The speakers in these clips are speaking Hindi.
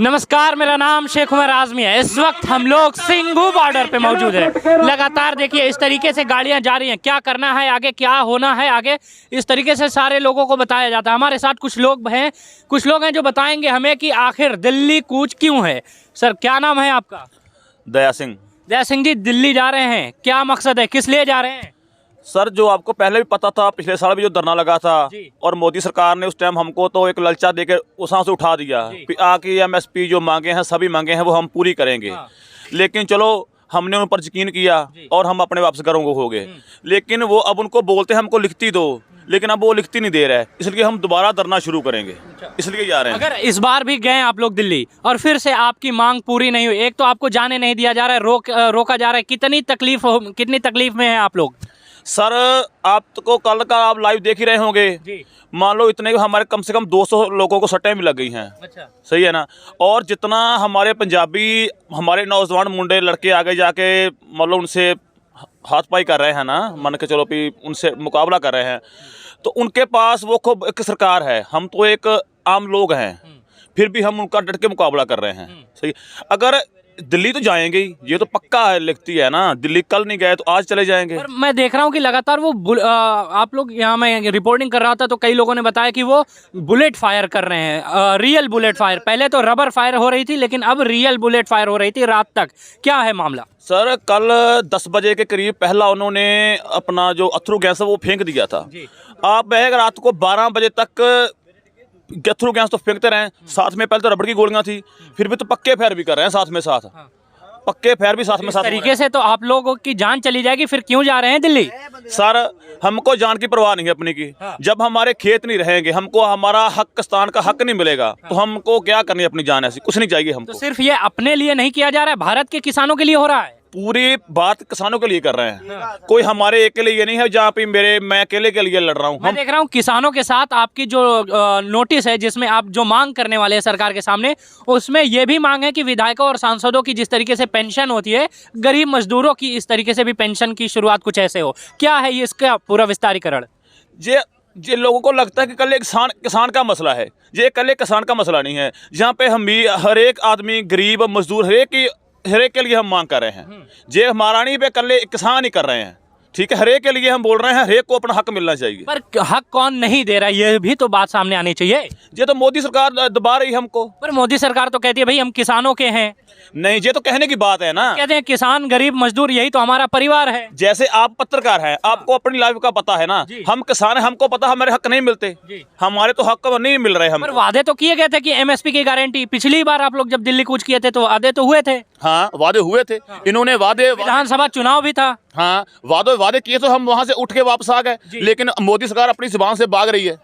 नमस्कार, मेरा नाम शेख उमर आजमी है। इस वक्त हम लोग सिंघू बॉर्डर पे मौजूद है। लगातार देखिए इस तरीके से गाड़ियां जा रही हैं। क्या करना है आगे, क्या होना है आगे, इस तरीके से सारे लोगों को बताया जाता है। हमारे साथ कुछ लोग हैं जो बताएंगे हमें कि आखिर दिल्ली कूच क्यों है। सर, क्या नाम है आपका? दया सिंह। दया सिंह जी, दिल्ली जा रहे हैं, क्या मकसद है, किस लिए जा रहे हैं? सर, जो आपको पहले भी पता था, पिछले साल भी जो धरना लगा था और मोदी सरकार ने उस टाइम हमको तो एक ललचा देकर उसां से उठा दिया कि आके एमएसपी जो मांगे हैं, सभी मांगे हैं, वो हम पूरी करेंगे। लेकिन चलो, हमने उन पर यकीन किया और हम अपने वापस घरों को हो गए। लेकिन वो अब उनको बोलते हैं हमको लिखती दो, लेकिन अब वो लिखती नहीं दे रहा है, इसलिए हम दोबारा धरना शुरू करेंगे, इसलिए जा रहे हैं। अगर इस बार भी गए आप लोग दिल्ली और फिर से आपकी मांग पूरी नहीं हुई, एक तो आपको जाने नहीं दिया जा रहा है, रोका जा रहा है, कितनी तकलीफ में है आप लोग? सर, आप तो कल का आप लाइव देख ही रहे होंगे। मान लो इतने हमारे कम से कम 200 लोगों को सट्टें भी लग गई हैं। अच्छा। सही है ना। और जितना हमारे पंजाबी, हमारे नौजवान मुंडे लड़के आगे जाके मतलब उनसे हाथ पाई कर रहे हैं ना, मान के चलो भी उनसे मुकाबला कर रहे हैं, तो उनके पास वो खूब एक सरकार है, हम तो एक आम लोग हैं, फिर भी हम उनका डट के मुकाबला कर रहे हैं। सही। अगर दिल्ली तो जाएंगे ही, ये तो पक्का है, लिखती है ना। दिल्ली कल नहीं गए तो आज चले जाएंगे। पर मैं देख रहा हूँ कि लगातार वो आप लोग, यहाँ मैं रिपोर्टिंग कर रहा था तो कई लोगों ने बताया कि वो बुलेट फायर कर रहे हैं, रियल बुलेट फायर। पहले तो रबर फायर हो रही थी, लेकिन अब रियल बुलेट फायर हो रही थी रात तक। क्या है मामला? सर, कल 10 बजे के करीब पहला उन्होंने अपना जो अथरू गैस है वो फेंक दिया था। आप रात को 12 बजे तक अथरू गैस तो फेंकते रहे। साथ में पहले तो रबड़ की गोलियां थी, फिर भी तो पक्के फायर भी कर रहे हैं साथ। पक्के फायर भी साथ में तरीके से तो आप लोगों की जान चली जाएगी। फिर क्यों जा रहे हैं दिल्ली? सर, हमको जान की परवाह नहीं है अपनी की। जब हमारे खेत नहीं रहेंगे, हमको हमारा हकस्तान का हक नहीं मिलेगा, तो हमको क्या करनी है अपनी जान? ऐसी कुछ नहीं चाहिए हमको। तो सिर्फ ये अपने लिए नहीं किया जा रहा है, भारत के किसानों के लिए हो रहा है। पूरी बात किसानों के लिए कर रहे हैं। कोई हमारे एक के लिए नहीं है जहाँ पे मैं अकेले के लिए लड़ रहा हूँ। मैं देख रहा हूँ किसानों के साथ आपकी जो नोटिस है, जिसमें आप जो मांग करने वाले हैं सरकार के सामने, उसमें ये भी मांग है कि विधायकों और सांसदों की जिस तरीके से पेंशन होती है, गरीब मजदूरों की इस तरीके से भी पेंशन की शुरुआत कुछ ऐसे हो। क्या है ये, इसका पूरा विस्तारीकरण? जे लोगों को लगता है कि कल एक किसान का मसला है, ये कल एक किसान का मसला नहीं है। जहाँ पे हम भी हर एक आदमी, गरीब मजदूर, हर एक के लिए हम मांग कर रहे हैं। जे हमारा नहीं पे कल किसान ही कर रहे हैं। ठीक है, हर एक के लिए हम बोल रहे हैं, हर एक को अपना हक मिलना चाहिए। पर हक कौन नहीं दे रहा है, ये भी तो बात सामने आनी चाहिए। ये तो मोदी सरकार दबा रही है हमको। पर मोदी सरकार तो कहती है भाई हम किसानों के हैं। नहीं, ये तो कहने की बात है ना। कहते हैं किसान, गरीब मजदूर, यही तो हमारा परिवार है। जैसे आप पत्रकार हैं, आपको अपनी लाइफ का पता है ना। हम किसान हैं, हमको पता हमारे हक नहीं मिलते, हमारे तो हक नहीं मिल रहे हम। पर वादे तो किए गए थे कि एमएसपी की गारंटी। पिछली बार आप लोग जब दिल्ली कूच किए थे तो वादे तो हुए थे। हाँ, वादे हुए थे। इन्होंने विधानसभा चुनाव भी था। हाँ, वादे किए तो हम वहाँ से उठ के वापस आ गए, लेकिन मोदी सरकार अपनी जुबान से भाग रही है,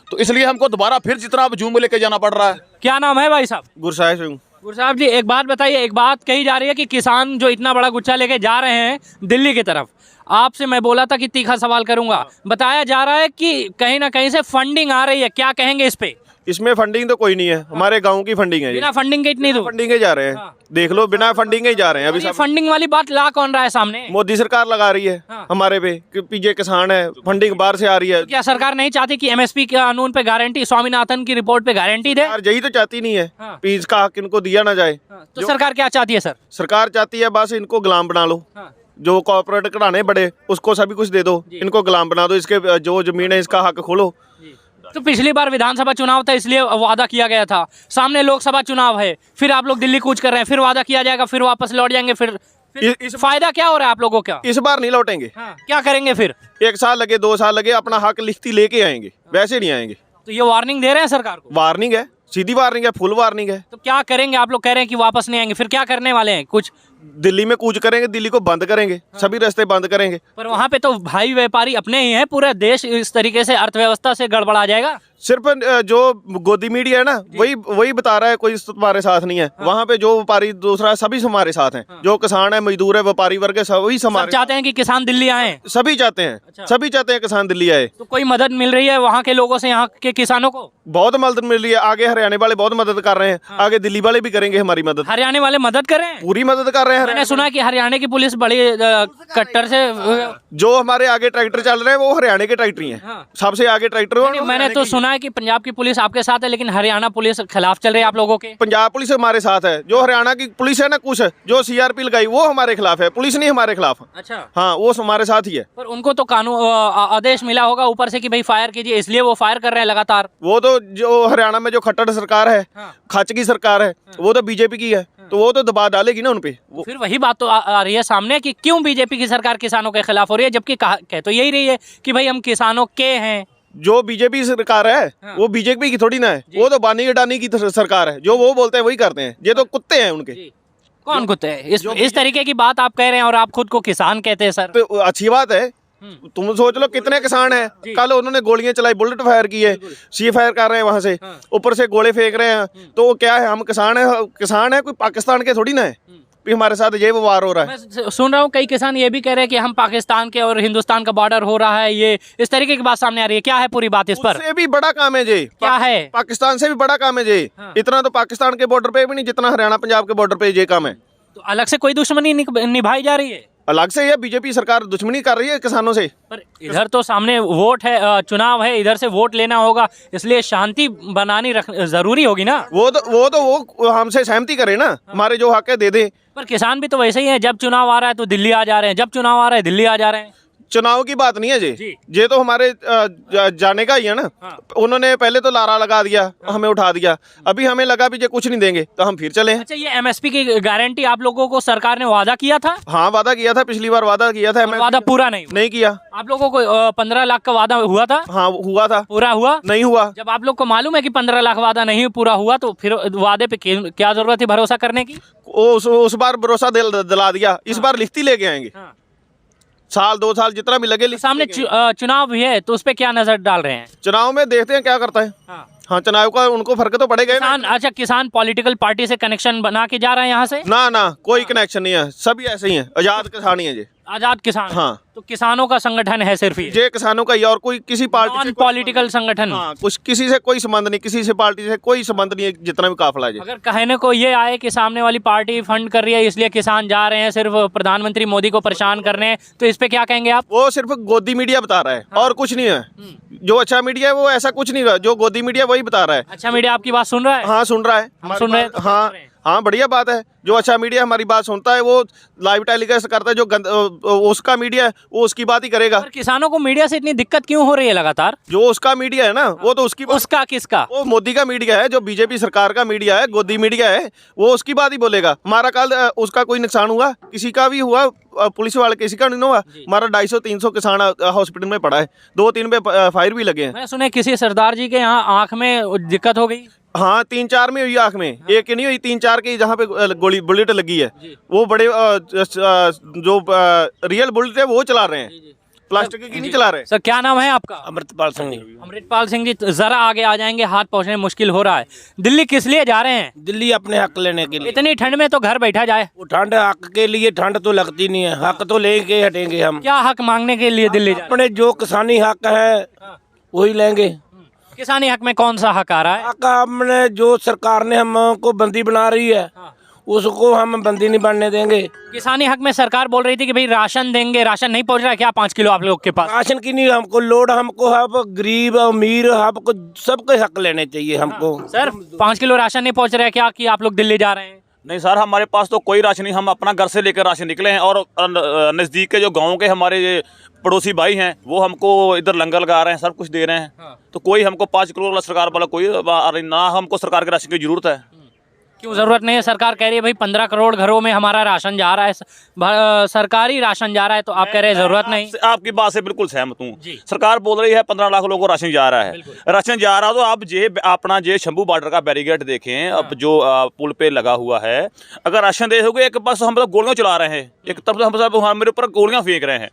तो इसलिए हमको दोबारा फिर जितना जूम लेके जाना पड़ रहा है। क्या नाम है भाई साहब? गुरसाहिब सिंह। गुरसाहिब जी, एक बात बताइए, एक बात कही जा रही है कि किसान जो इतना बड़ा गुच्छा लेके जा रहे हैं दिल्ली की तरफ, आपसे मैं बोला था कि तीखा सवाल करूंगा। बताया जा रहा है कि कहीं ना कहीं से फंडिंग आ रही है, क्या कहेंगे इस पे? इसमें फंडिंग तो कोई नहीं है, हमारे गांव की फंडिंग है। बिना फंडिंग के इतनी दूर फंडिंग के जा रहे हैं। देख लो, बिना फंडिंग के ही जा रहे हैं। अभी ये फंडिंग वाली बात ला कौन रहा है सामने? मोदी सरकार लगा रही है हमारे पे कि पीछे किसान है, फंडिंग बाहर से आ रही है। क्या सरकार नहीं चाहती कि एमएसपी के कानून पे गारंटी, स्वामीनाथन की रिपोर्ट पे गारंटी दे? यही तो चाहती नहीं है कि इसका हक इनको दिया ना जाए। तो सरकार क्या चाहती है? सर, सरकार चाहती है बस इनको गुलाम बना लो। जो कॉर्पोरेट कढ़ाने बड़े, उसको सभी कुछ दे दो, इनको गुलाम बना दो। इसके जो जमीन है, इसका हक खोलो। तो पिछली बार विधानसभा चुनाव था, इसलिए वादा किया गया था। सामने लोकसभा चुनाव है, फिर आप लोग दिल्ली कूच कर रहे हैं, फिर वादा किया जाएगा, फिर वापस लौट जाएंगे। फिर फायदा क्या हो रहा है आप लोगों का? इस बार नहीं लौटेंगे। क्या करेंगे फिर? 1 साल लगे, 2 साल लगे, अपना हक लिखती लेके आएंगे, वैसे नहीं आएंगे। तो ये वार्निंग दे रहे हैं सरकार को? वार्निंग है, सीधी वार्निंग है, फुल वार्निंग है। तो क्या करेंगे आप लोग? कह रहे हैं कि वापस नहीं आएंगे, फिर क्या करने वाले हैं? कुछ दिल्ली में कूच करेंगे, दिल्ली को बंद करेंगे, सभी रास्ते बंद करेंगे। पर वहाँ पे तो भाई व्यापारी अपने ही हैं, पूरा देश इस तरीके से अर्थव्यवस्था से गड़बड़ा जाएगा। सिर्फ जो गोदी मीडिया है ना, वही बता रहा है कोई तुम्हारे साथ नहीं है। वहाँ पे जो व्यापारी दूसरा है, सभी हमारे साथ हैं। जो किसान है, मजदूर है, व्यापारी वर्ग है, सभी हमारे चाहते हैं कि किसान दिल्ली आए। सभी चाहते हैं, सभी चाहते हैं किसान दिल्ली आए। तो कोई मदद मिल रही है वहाँ के लोगों से, यहाँ के किसानों को? बहुत मदद मिल रही है। आगे हरियाणा वाले बहुत मदद कर रहे हैं, आगे दिल्ली वाले भी करेंगे हमारी मदद। हरियाणा वाले मदद कर रहे हैं? पूरी मदद कर कर रहे हैं। मैंने सुना कि हरियाणा की पुलिस बड़ी कट्टर से जो हमारे आगे ट्रैक्टर चल रहे हैं वो हरियाणा के ट्रैक्टर ही हैं। हाँ। सबसे आगे ट्रैक्टर नहीं, मैंने तो सुना है कि पंजाब की पुलिस आपके साथ है लेकिन हरियाणा पुलिस खिलाफ चल रही है आप लोगों के। पंजाब पुलिस हमारे साथ है। जो हरियाणा की पुलिस है ना, कुछ जो सीआरपी लगाई वो हमारे खिलाफ है, पुलिस नहीं हमारे खिलाफ। अच्छा। हाँ, वो हमारे साथ ही है। पर उनको तो कानून आदेश मिला होगा ऊपर से कि भाई फायर कीजिए, इसलिए वो फायर कर रहे हैं लगातार। वो तो जो हरियाणा में जो खट्टर सरकार है, हाँ। खच की सरकार है, वो तो बीजेपी की है, तो वो तो दबाव डालेगी ना उनपे। फिर वही बात तो आ रही है सामने कि क्यों बीजेपी की सरकार किसानों के खिलाफ हो रही है, जबकि कह तो यही रही है कि भाई हम किसानों के हैं। जो बीजेपी सरकार है वो बीजेपी की थोड़ी ना है, वो तो बानी अडानी की सरकार है। जो वो बोलते हैं वही करते हैं। ये तो कुत्ते हैं उनके। कौन कुत्ते हैं? इस तरीके की बात आप कह रहे हैं और आप खुद को किसान कहते हैं सर। तो अच्छी बात है। तुम सोच लो कितने किसान हैं। कल उन्होंने गोलियां चलाई, बुलेट फायर की है, सी फायर कर रहे हैं वहां से, ऊपर से गोले फेंक रहे हैं। तो क्या है, हम किसान है कोई पाकिस्तान के थोड़ी ना है भी हमारे साथ ये वार हो रहा है। मैं सुन रहा हूँ कई किसान ये भी कह रहे हैं कि हम पाकिस्तान के और हिंदुस्तान का बॉर्डर हो रहा है, ये इस तरीके की बात सामने आ रही है। क्या है पूरी बात इस पर? उससे भी बड़ा काम है जी। क्या है? पाकिस्तान से भी बड़ा काम है जी। इतना तो पाकिस्तान के बॉर्डर पे भी नहीं जितना हरियाणा पंजाब के बॉर्डर पे ये काम है। तो अलग से कोई दुश्मनी निभाई जा रही है? अलग से ये बीजेपी सरकार दुश्मनी कर रही है किसानों से। पर इधर तो सामने वोट है, चुनाव है, इधर से वोट लेना होगा, इसलिए शांति बनानी जरूरी होगी ना। वो हमसे सहमति करे ना, हमारे जो हक है दे दे। पर किसान भी तो वैसे ही है, जब चुनाव आ रहा है तो दिल्ली आ जा रहे हैं, जब चुनाव आ रहा है दिल्ली आ जा रहे हैं। चुनाव की बात नहीं है जी, ये तो हमारे जाने का ही है ना। उन्होंने पहले तो लारा लगा दिया, हमें उठा दिया। अभी हमें लगा भी ये कुछ नहीं देंगे तो हम फिर चले। अच्छा, ये एमएसपी की गारंटी आप लोगों को सरकार ने वादा किया था? हाँ, वादा किया था, पिछली बार वादा किया था। वादा पूरा नहीं किया। आप लोगों को 15 लाख का वादा हुआ था? हाँ, हुआ था। पूरा हुआ नहीं हुआ। जब आप लोग को मालूम है कि 15 लाख वादा नहीं पूरा हुआ तो फिर वादे पे क्या जरूरत है भरोसा करने की? उस बार भरोसा दिला दिया, इस बार लिखती लेके आएंगे। साल 2 साल जितना भी लगे। सामने चुनाव भी है तो उस पे क्या नजर डाल रहे हैं? चुनाव में देखते हैं क्या करता है। हाँ, चुनाव का उनको फर्क तो पड़ेगा। किसान, अच्छा, किसान पॉलिटिकल पार्टी से कनेक्शन बना के जा रहे हैं यहाँ से? ना, कोई कनेक्शन नहीं है, सभी ऐसे ही हैं। आजाद किसान ही है जी। आजाद किसान? हाँ। तो किसानों का संगठन है सिर्फ ये किसानों का ही, और कोई किसी पार्टी नॉन पॉलिटिकल संगठन? हाँ, कुछ किसी से कोई संबंध नहीं, किसी से पार्टी से कोई संबंध नहीं है, जितना भी काफिला है। अगर कहने को ये आए कि सामने वाली पार्टी फंड कर रही है इसलिए किसान जा रहे हैं सिर्फ प्रधानमंत्री मोदी को परेशान करने, तो इस पे क्या कहेंगे आप? वो सिर्फ गोदी मीडिया बता रहा है और कुछ नहीं है। जो अच्छा मीडिया है वो ऐसा कुछ नहीं रहा, जो गोदी मीडिया वही बता रहा है। अच्छा मीडिया आपकी बात सुन रहा है? हाँ, सुन रहा है। सुन रहे हैं? हाँ, बढ़िया बात है। जो अच्छा मीडिया हमारी बात सुनता है वो लाइव टेलीकास्ट करता है। जो उसका मीडिया है वो उसकी बात ही करेगा। पर किसानों को मीडिया से इतनी दिक्कत क्यों हो रही है लगातार? जो उसका मीडिया है ना, वो तो उसका किसका? वो मोदी का मीडिया है, जो बीजेपी सरकार का मीडिया है, गोदी मीडिया है, वो उसकी बात ही बोलेगा। हमारा कल उसका कोई नुकसान हुआ, किसी का भी हुआ, पुलिस वाले किसी का नहीं हुआ। हमारा 250-300 किसान हॉस्पिटल में पड़ा है, 2-3 पे फायर भी लगे हैं। मैंने सुना किसी सरदार जी के यहाँ आंख में दिक्कत हो गई। हाँ, 3-4 में हुई आंख में। एक की नहीं हुई, 3-4 की जहाँ पे बुलेट लगी है। वो बड़े जो रियल बुलेट है वो चला रहे हैं, प्लास्टिक की नहीं चला रहे। सर, क्या नाम है आपका? अमृतपाल सिंह जी। अमृतपाल सिंह जी, जरा आगे आ जाएंगे, हाथ पहुंचने में मुश्किल हो रहा है। दिल्ली किस लिए जा रहे हैं? दिल्ली अपने हक लेने के लिए। इतनी ठंड में तो घर बैठा जाए। वो ठंड हक के लिए, ठंड तो लगती नहीं है, हक तो लेके हटेंगे हम। क्या हक मांगने के लिए दिल्ली जा रहे हैं? अपने जो किसानी हक है वही लेंगे। किसानी हक में कौन सा हक आ रहा है? हक हमने जो सरकार ने हमको बंदी बना रही है उसको हम बंदी नहीं बनने देंगे। किसानी हक में सरकार बोल रही थी कि भाई राशन देंगे, राशन नहीं पहुंच रहा है क्या 5 किलो आप लोग के पास? राशन की नहीं हमको लोड, हमको हम गरीब अमीर हमको सबके हक लेने चाहिए हमको। सर, 5 किलो राशन नहीं पहुंच रहा है क्या कि आप लोग दिल्ली जा रहे हैं? नहीं सर, हमारे पास तो कोई राशन नहीं। हम अपना घर से लेकर राशन निकले हैं और नज़दीक के जो गांव के हमारे पड़ोसी भाई हैं वो हमको इधर लंगर लगा रहे हैं, सब कुछ दे रहे हैं। तो कोई हमको 5 किलो वाला सरकार वाला कोई ना, हमको सरकार के राशन की जरूरत है। क्यों जरूरत नहीं है? सरकार कह रही है भाई 15 करोड़ घरों में हमारा राशन जा रहा है, सरकारी राशन जा रहा है, तो आप कह रहे हैं जरूरत नहीं। आपकी बात से बिल्कुल सहमत हूँ। सरकार बोल रही है 15 लाख लोगों को राशन जा रहा है। राशन जा रहा, तो आप अपना शंभू बॉर्डर का बैरिकेड देखें, अब जो पुल पे लगा हुआ है, अगर राशन दे दोगे, एक पास हम गोलियां चला रहे हैं, एक तरफ हम मेरे ऊपर गोलियां फेंक रहे हैं।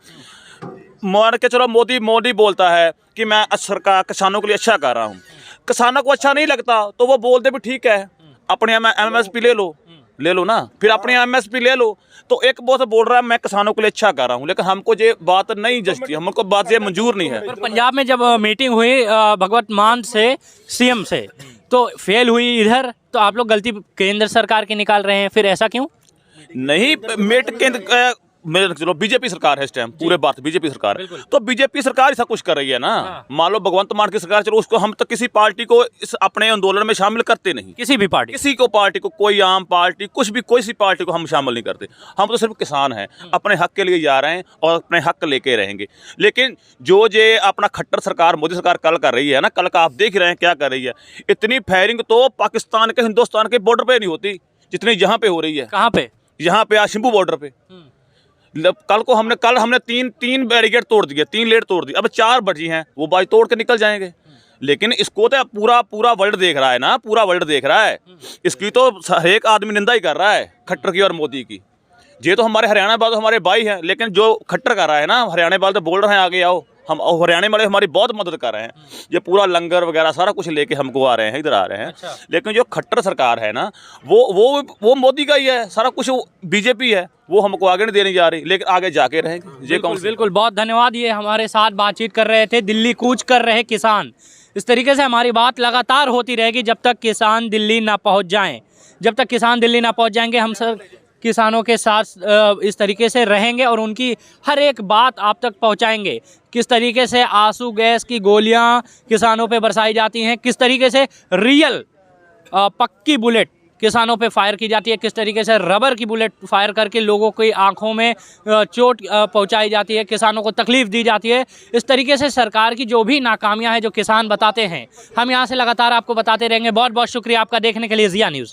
मान के चलो मोदी बोलता है कि मैं सरकार किसानों के लिए अच्छा कर रहा हूँ, किसानों को अच्छा नहीं लगता तो वो बोलते भी ठीक है, अपने MSP ले लो ना, फिर अपने MSP ले लो। तो एक बहुत बोल रहा है मैं किसानों के लिए अच्छा कर रहा हूँ, लेकिन हमको ये बात नहीं जचती, हमको बात ये मंजूर नहीं है। पर पंजाब में जब मीटिंग हुई भगवत मान से CM से, तो फेल हुई इधर, तो आप लोग गलती केंद्र सरकार की निकाल रहे हैं, फिर ऐसा क्यों? नहीं मेट केंद्र मेरे चलो बीजेपी सरकार है इस टाइम, पूरे भारत बीजेपी सरकार है, तो बीजेपी सरकार ही सब कुछ कर रही है ना। मान लो भगवंत मान की सरकार, चलो उसको हम तो किसी पार्टी को इस अपने आंदोलन में शामिल करते नहीं, किसी भी पार्टी किसी को पार्टी को, कोई आम पार्टी कुछ भी, कोई सी पार्टी को हम शामिल नहीं करते। हम तो सिर्फ किसान हैं, अपने हक के लिए जा रहे हैं और अपने हक लेके रहेंगे। लेकिन जो जे अपना खट्टर सरकार मोदी सरकार कल कर रही है ना, कल का आप देख रहे हैं क्या कर रही है। इतनी फायरिंग तो पाकिस्तान के हिंदुस्तान के बॉर्डर पे नहीं होती जितनी यहाँ पे हो रही है। कहाँ पे? यहाँ पे शिंबू बॉर्डर पे कल हमने तीन बैरिकेड तोड़ दिए, 3 लेट तोड़ दी, अब 4 बची हैं, वो बाई तोड़ के निकल जाएंगे। लेकिन इसको तो पूरा वर्ल्ड देख रहा है ना, पूरा वर्ल्ड देख रहा है। इसकी तो हर एक आदमी निंदा ही कर रहा है खट्टर की और मोदी की। ये तो हमारे हरियाणा वाले तो हमारे भाई हैं, लेकिन जो खट्टर कर रहा है ना, हरियाणा वाले तो बोल रहे हैं आगे आओ, हम हरियाणा वाले हमारी बहुत मदद कर रहे हैं, ये पूरा लंगर वगैरह सारा कुछ लेके हमको आ रहे हैं, इधर आ रहे हैं। अच्छा। लेकिन जो खट्टर सरकार है ना, वो मोदी का ही है, सारा कुछ बीजेपी है, वो हमको आगे नहीं देने जा रही, लेकिन आगे जाके रहेंगे। ये कौन? बिल्कुल, बहुत धन्यवाद। ये हमारे साथ बातचीत कर रहे थे दिल्ली कूच कर रहे किसान। इस तरीके से हमारी बात लगातार होती रहेगी जब तक किसान दिल्ली ना पहुंच जाएं। जब तक किसान दिल्ली ना पहुंच जाएंगे, हम सब किसानों के साथ इस तरीके से रहेंगे और उनकी हर एक बात आप तक पहुंचाएंगे। किस तरीके से आंसू गैस की गोलियां किसानों पे बरसाई जाती हैं, किस तरीके से रियल पक्की बुलेट किसानों पे फायर की जाती है, किस तरीके से रबर की बुलेट फायर करके लोगों की आंखों में चोट पहुंचाई जाती है, किसानों को तकलीफ दी जाती है। इस तरीके से सरकार की जो भी नाकामियां हैं जो किसान बताते हैं, हम यहां से लगातार आपको बताते रहेंगे। बहुत बहुत शुक्रिया आपका देखने के लिए जिया न्यूज़।